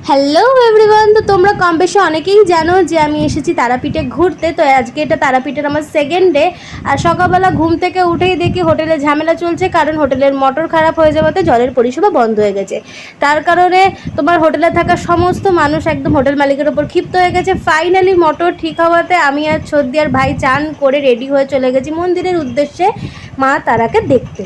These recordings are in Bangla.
হ্যালো এভরিওয়ান, তো তোমরা কম বেশি অনেকেই জানো যে আমি এসেছি তারাপীঠে ঘুরতে। তো আজকে এটা তারাপীঠের আমার সেকেন্ড ডে। আর সকালবেলা ঘুম থেকে উঠেই দেখি হোটেলে ঝামেলা চলছে, কারণ হোটেলের মোটর খারাপ হয়ে যাওয়াতে জলের পরিষেবা বন্ধ হয়ে গেছে। তার কারণে তোমার হোটেলে থাকা সমস্ত মানুষ একদম হোটেল মালিকের ওপর ক্ষিপ্ত হয়ে গেছে। ফাইনালি মোটর ঠিক হওয়াতে আমি আর ছদ্দি আর ভাই চান করে রেডি হয়ে চলে গেছি মন্দিরের উদ্দেশ্যে মা তারাকে দেখতে।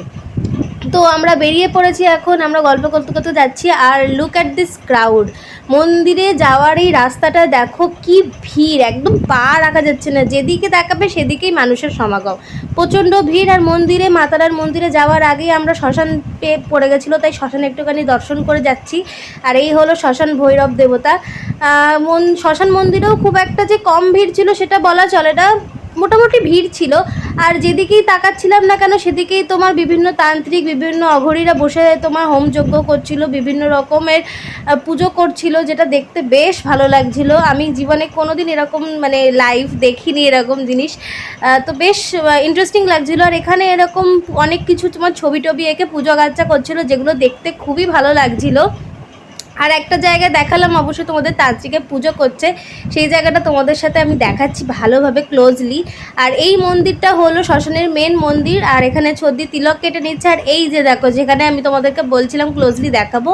তো আমরা বেরিয়ে পড়েছি, এখন আমরা গল্প করতে করতে যাচ্ছি। আর লুক অ্যাট দিস ক্রাউড। মন্দিরে যাওয়ার এই রাস্তাটা দেখো, কি ভিড়, একদম পা রাখা যাচ্ছে না, যেদিকে তাকাবে সেদিকেই মানুষের সমাগম, প্রচণ্ড ভিড়। আর মন্দিরে মাতারার মন্দিরে যাওয়ার আগেই আমরা শ্মশান পেয়ে পড়ে গেছিলো, তাই শ্মশানে একটুখানি দর্শন করে যাচ্ছি। আর এই হলো শ্মশান ভৈরব দেবতা। শ্মশান মন্দিরেও খুব একটা যে কম ভিড় ছিল সেটা বলা চলে না, মোটামুটি ভিড় ছিল। আর যেদিকেই তাকাচ্ছিলাম না কেন সেদিকেই তোমার বিভিন্ন তান্ত্রিক, বিভিন্ন অঘরীরা বসে তোমার হোমযজ্ঞ করছিল, বিভিন্ন রকমের পুজো করছিল, যেটা দেখতে বেশ ভালো লাগছিল। আমি জীবনে কোনোদিন এরকম মানে লাইভ দেখিনি এরকম জিনিস। তো বেশ ইন্টারেস্টিং লাগছিলো। আর এখানে এরকম অনেক কিছু তোমার ছবি টবি এঁকে পুজো গাচ্চা করছিল, যেগুলো দেখতে খুবই ভালো লাগছিলো। আর একটা জায়গায় দেখালাম অবশ্যই তোমাদের তান্ত্রিকে পুজো করছে, সেই জায়গাটা তোমাদের সাথে আমি দেখাচ্ছি ভালোভাবে ক্লোজলি। আর এই মন্দিরটা হলো শ্মশানের মেন মন্দির। আর এখানে ছদ্দি তিলক কেটে নিচ্ছে। আর এই যে দেখো, যেখানে আমি তোমাদেরকে বলছিলাম ক্লোজলি দেখাবো,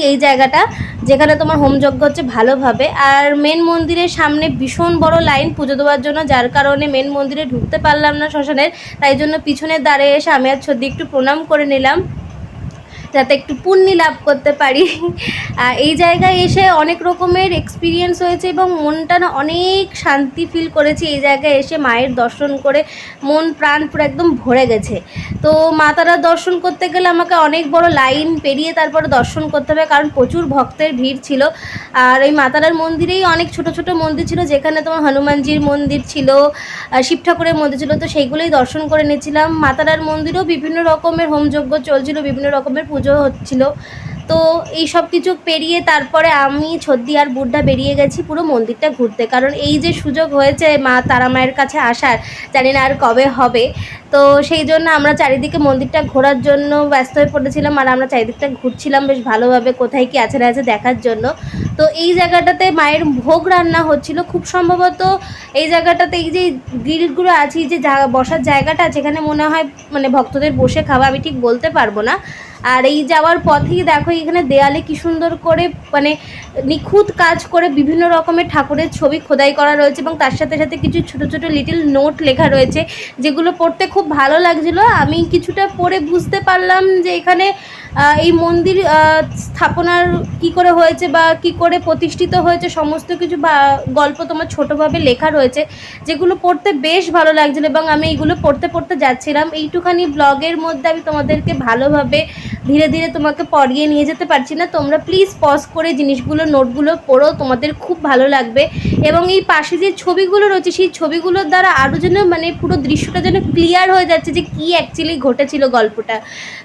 এই জায়গাটা যেখানে তোমার হোমযজ্ঞ হচ্ছে ভালোভাবে। আর মেন মন্দিরের সামনে ভীষণ বড় লাইন পুজো দেওয়ার জন্য, যার কারণে মেন মন্দিরে ঢুকতে পারলাম না শ্মশানের। তাই জন্য পিছনের দ্বারে এসে আমি আর ছদ্দি একটু প্রণাম করে নিলাম, যাতে একটু পুণ্যি লাভ করতে পারি। এই জায়গায় এসে অনেক রকমের এক্সপিরিয়েন্স হয়েছে এবং মনটা না অনেক শান্তি ফিল করেছি। এই জায়গায় এসে মায়ের দর্শন করে মন প্রাণ পুরো একদম ভরে গেছে। তো মা তারার দর্শন করতে গেলে আমাকে অনেক বড় লাইন পেরিয়ে তারপরে দর্শন করতে হবে, কারণ প্রচুর ভক্তের ভিড় ছিল। আর এই মা তারার মন্দিরেই অনেক ছোট ছোট মন্দির ছিল, যেখানে তোমার হনুমানজির মন্দির ছিল, শিব ঠাকুরের মন্দির ছিল, তো সেইগুলোই দর্শন করে নিয়েছিলাম। মা তারার মন্দিরেও বিভিন্ন রকমের হোমযজ্ঞ চলছিল, বিভিন্ন রকমের পুজো হচ্ছিল। তো এই সব কিছু পেরিয়ে তারপরে আমি ছদ্দি আর বুড্ডা বেরিয়ে গেছি পুরো মন্দিরটা ঘুরতে, কারণ এই যে সুযোগ হয়েছে মা তারা মায়ের কাছে আসার, জানি না আর কবে হবে। তো সেই জন্য আমরা চারিদিকে মন্দিরটা ঘোরার জন্য ব্যস্ত হয়ে পড়েছিলাম। আর আমরা চারিদিকটা ঘুরছিলাম বেশ ভালোভাবে, কোথায় কি আছে না আছে দেখার জন্য। তো এই জায়গাটাতে মায়ের ভোগ রান্না হচ্ছিল খুব সম্ভবত। এই জায়গাটাতে এই যে গ্রিলগুলো আছে, এই যে বসার জায়গাটা আছে, এখানে মনে হয় মানে ভক্তদের বসে খাওয়া, আমি ঠিক বলতে পারবো না। আর এই যাওয়ার পথেই দেখো এখানে দেয়ালে কি সুন্দর করে মানে নিখুঁত কাজ করে বিভিন্ন রকমের ঠাকুরের ছবি খোদাই করা রয়েছে, এবং তার সাথে সাথে কিছু ছোট ছোট লিটিল নোট লেখা রয়েছে, যেগুলো পড়তে খুব ভালো লাগছিলো। আমি কিছুটা পড়ে বুঝতে পারলাম যে এখানে এই মন্দির স্থাপনার কি করে হয়েছে বা কি করে প্রতিষ্ঠিত হয়েছে, সমস্ত কিছু বা গল্প তোমার ছোটোভাবে লেখা রয়েছে, যেগুলো পড়তে বেশ ভালো লাগছিলো। এবং আমি এইগুলো পড়তে পড়তে যাচ্ছিলাম। এইটুখানি ব্লগের মধ্যে আমি তোমাদেরকে ভালোভাবে ধীরে ধীরে তোমাকে পড়িয়ে নিয়ে যেতে পারছি না। তোমরা প্লিজ পজ করে জিনিসগুলো নোটগুলো পড়ো, তোমাদের খুব ভালো লাগবে। এবং এই পাশে যে ছবিগুলো রয়েছে, সেই ছবিগুলোর দ্বারা আরও যেন মানে পুরো দৃশ্যটা যেন ক্লিয়ার হয়ে যাচ্ছে যে কী অ্যাকচুয়ালি ঘটেছিল গল্পটা।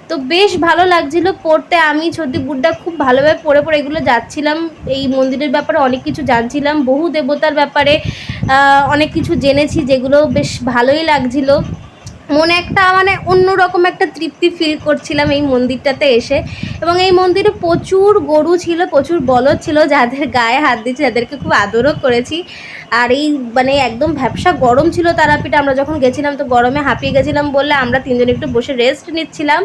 তো বেশ ভালো লাগছিলো পড়তে। আমি ছদ্দি বুড্ডা খুব ভালোভাবে পড়ে পড়ে এগুলো যাচ্ছিলাম। এই মন্দিরের ব্যাপারে অনেক কিছু জানছিলাম, বহু দেবতার ব্যাপারে অনেক কিছু জেনেছি, যেগুলো বেশ ভালোই লাগছিলো। মনে একটা মানে অন্যরকম একটা তৃপ্তি ফিল করছিলাম এই মন্দিরটাতে এসে। এবং এই মন্দিরে প্রচুর গরু ছিল, প্রচুর বলদ ছিল, যাদের গায়ে হাত দিয়েছি, যাদেরকে খুব আদরও করেছি। আর এই মানে একদম ভ্যাপসা গরম ছিল তারাপীঠে, আমরা যখন গেছিলাম তো গরমে হাঁপিয়ে গেছিলাম বললে আমরা তিনজন একটু বসে রেস্ট নিচ্ছিলাম।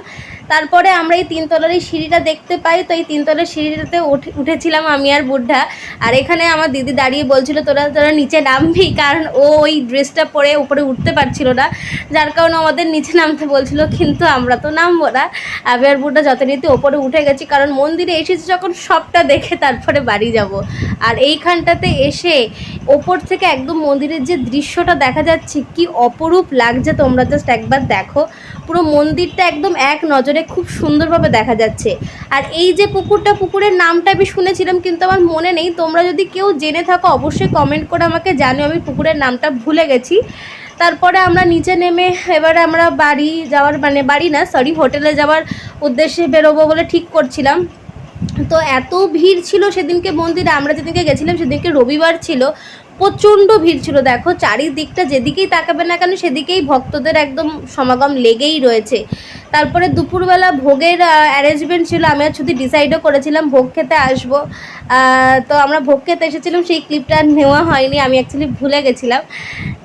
তারপরে আমরা এই তিনতলার এই সিঁড়িটা দেখতে পাই, তো এই তিনতলার সিঁড়িটাতে উঠেছিলাম আমি আর বুড্ঢা। আর এখানে আমার দিদি দাঁড়িয়ে বলছিল তোরা তোরা নিচে নামবি, কারণ ও ওই ড্রেসটা পরে উপরে উঠতে পারছিল না, যার কারণে আমাদের নিচে নামতে বলছিল, কিন্তু আমরা তো নামবো না। আমি আর বুড্ডা যথারীতি ওপরে উঠে গেছি, কারণ মন্দিরে এসেছি যখন সবটা দেখে তারপরে বাড়ি যাব। আর এইখানটাতে এসে ওপর থেকে একদম মন্দিরের যে দৃশ্যটা দেখা যাচ্ছে, কি অপরূপ লাগছে, তোমরা জাস্ট একবার দেখো। পুরো মন্দিরটা একদম এক নজরে খুব সুন্দরভাবে দেখা যাচ্ছে। আর এই যে পুকুরটা, পুকুরের নামটা আমি শুনেছিলাম কিন্তু আমার মনে নেই, তোমরা যদি কেউ জেনে থাকো অবশ্যই কমেন্ট করে আমাকে জানিও, আমি পুকুরের নামটা ভুলে গেছি। তারপরে আমরা নিচে নেমে এবারে আমরা বাড়ি যাওয়ার মানে বাড়ি না সরি হোটেলে যাওয়ার উদ্দেশ্যে বেরোবো বলে ঠিক করছিলাম। তো এত ভিড় ছিল সেদিনকে মন্দিরে, আমরা যেদিনকে গেছিলাম সেদিনকে রবিবার ছিল, প্রচণ্ড ভিড় ছিল। দেখো চারিদিকটা যেদিকেই তাকাবে না কেন সেদিকেই ভক্তদের একদম সমাগম লেগেই রয়েছে। তারপরে দুপুরবেলা ভোগের অ্যারেঞ্জমেন্ট ছিল, আমি আর ছুটি ডিসাইডও করেছিলাম ভোগ খেতে আসবো। তো আমরা ভোগ খেতে এসেছিলাম, সেই ক্লিপটা নেওয়া হয়নি, আমি অ্যাকচুয়ালি ভুলে গেছিলাম।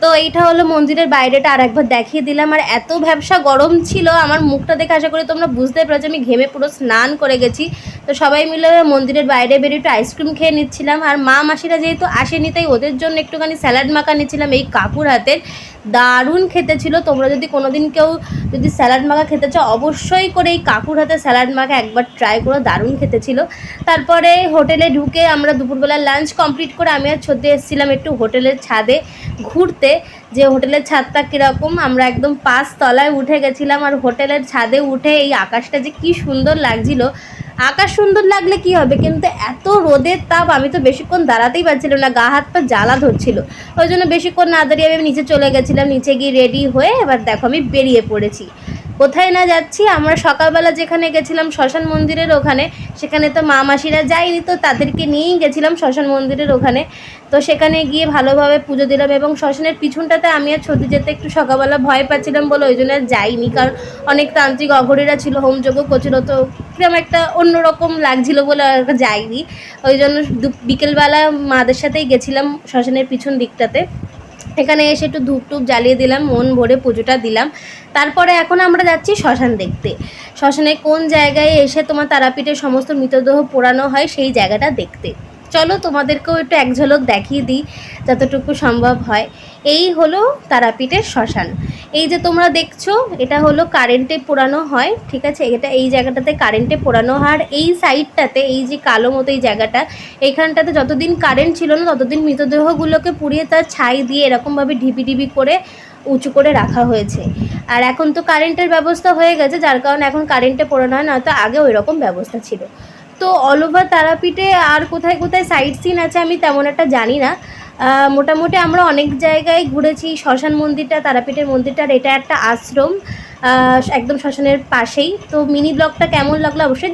তো এইটা হলো মন্দিরের বাইরেটা, আর একবার দেখিয়ে দিলাম। আর এত ভ্যাবসা গরম ছিল, আমার মুখটা দেখে আশা করি তোমরা বুঝতে পেরেছো আমি ঘেমে পুরো স্নান করে গেছি। তো সবাই মিলে মন্দিরের বাইরে বেরিয়ে একটু আইসক্রিম খেয়ে নিচ্ছিলাম। আর মা মাসিরা যেহেতু আসেনি, তাই ওদের জন্য একটুখানি স্যালাড মাখা নিচ্ছিলাম এই কাকুর হাতের। দারুণ খেতে ছিল। তোমরা যদি কোনোদিন কেউ যদি স্যালাড মাখা খেতে চাও, অবশ্যই করে এই কাকুর হাতে স্যালাড মাখা একবার ট্রাই করো, দারুণ খেতে ছিল। তারপরে হোটেলে ঢুকে আমরা দুপুরবেলা লাঞ্চ কমপ্লিট করে আমি আর ছোটে এসেছিলাম একটু হোটেলের ছাদে ঘুরতে, যে হোটেলের ছাদটা কীরকম। আমরা একদম 5 তলায় উঠে গেছিলাম, আর হোটেলের ছাদে উঠে এই আকাশটা যে কী সুন্দর লাগছিল। আকাশ সুন্দর লাগলে কি হবে, কিন্তু এত রোদের তাপ, আমি তো বেশিক্ষণ দাঁড়াতেই পারছিলাম না, গা হাত পা জ্বালা ধরছিল। ওই জন্য বেশিক্ষণ না দাঁড়িয়ে আমি নিচে চলে গেছিলাম। নিচে গিয়ে রেডি হয়ে এবার দেখো আমি বেরিয়ে পড়েছি। কোথায় না যাচ্ছি, আমরা সকালবেলা যেখানে গেছিলাম শ্মশান মন্দিরের ওখানে, সেখানে তো মা মাসিরা যায়নি, তো তাদেরকে নিয়েই গেছিলাম শ্মশান মন্দিরের ওখানে। তো সেখানে গিয়ে ভালোভাবে পুজো দিলাম, এবং শ্মশানের পিছনটাতে আমি আর ছুটি যেতে একটু সকালবেলা ভয় পাচ্ছিলাম বলে ওই জন্য আর যাইনি, কারণ অনেক তান্ত্রিক অঘরীরা ছিল, হোমযজ্ঞ করছিল, তো কিরকম একটা অন্যরকম লাগছিল বলে আর যাইনি। ওই জন্য বিকেলবেলা মাদের সাথেই গেছিলাম শ্মশানের পিছন দিকটাতে। এখানে এসে একটু ধূপ টুপ জ্বালিয়ে দিলাম, মন ভরে পুজোটা দিলাম। তারপরে এখন আমরা যাচ্ছি শ্মশান দেখতে। শ্মশানে কোন জায়গায় এসে তোমার তারাপীঠের সমস্ত মৃতদেহ পোড়ানো হয় সেই জায়গাটা দেখতে। চলো তোমাদেরকেও একটু এক ঝলক দেখিয়ে দিই যতটুকু সম্ভব হয়। এই হলো তারাপীঠের শ্মশান। এই যে তোমরা দেখছো, এটা হলো কারেন্টে পোড়ানো হয়, ঠিক আছে। এটা এই জায়গাটাতে কারেন্টে পোড়ানো হয়। আর এই সাইডটাতে এই যে কালো মতো এই জায়গাটা, এইখানটাতে যতদিন কারেন্ট ছিল না ততদিন মৃতদেহগুলোকে পুড়িয়ে তার ছাই দিয়ে এরকমভাবে ঢিপি ঢিপি করে উঁচু করে রাখা হয়েছে। আর এখন তো কারেন্টের ব্যবস্থা হয়ে গেছে, যার কারণে এখন কারেন্টে পোড়ানো হয়, না তো আগে ওই রকম ব্যবস্থা ছিল। তো অল ওভার তারাপীঠে আর কোথায় কোথায় সাইট সিন আছে আমি তেমন একটা জানি না। মোটামুটি আমরা অনেক জায়গায় ঘুরেছি। শ্মশান মন্দিরটা, তারাপীঠের মন্দিরটার, এটা একটা আশ্রম একদম শ্মশানের পাশেই। তো মিনি ব্লগটা কেমন লাগলো অবশ্যই